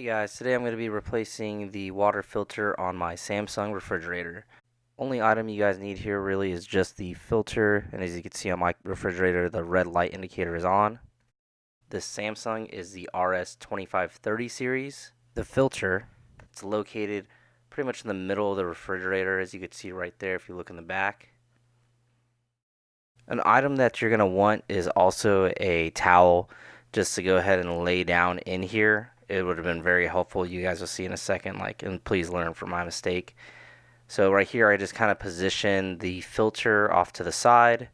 Guys, today I'm going to be replacing the water filter on my Samsung refrigerator. Only item you guys need here really is just the filter, and as you can see on my refrigerator, the red light indicator is on. This Samsung is the RS2530 series. The filter, it's located pretty much in the middle of the refrigerator, as you can see right there if you look in the back. An item that you're going to want is also a towel, just to go ahead and lay down in here. It would have been very helpful. You guys will see in a second, and please learn from my mistake. So right here, I just kind of position the filter off to the side.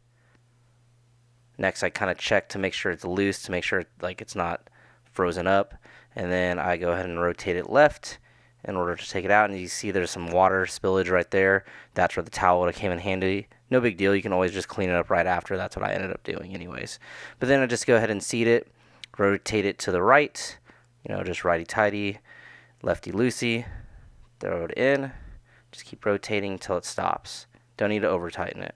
Next, I kind of check to make sure it's loose, to make sure it's not frozen up. And then I go ahead and rotate it left in order to take it out. And you see there's some water spillage right there. That's where the towel would have came in handy. No big deal. You can always just clean it up right after. That's what I ended up doing anyways. But then I just go ahead and seat it, rotate it to the right. Just righty-tighty, lefty-loosey, throw it in, just keep rotating until it stops. Don't need to over-tighten it.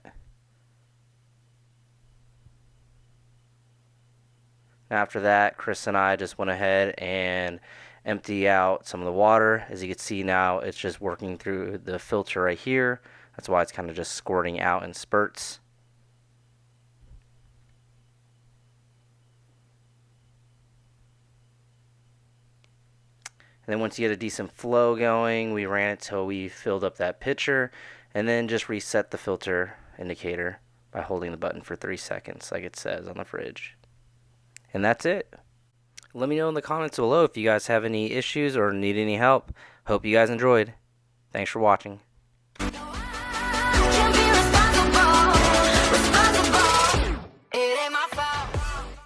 After that, Chris and I just went ahead and empty out some of the water. As you can see now, it's just working through the filter right here. That's why it's kind of just squirting out in spurts. And then once you get a decent flow going, we ran it till we filled up that pitcher, and then just reset the filter indicator by holding the button for 3 seconds like it says on the fridge. And that's it. Let me know in the comments below if you guys have any issues or need any help. Hope you guys enjoyed. Thanks for watching.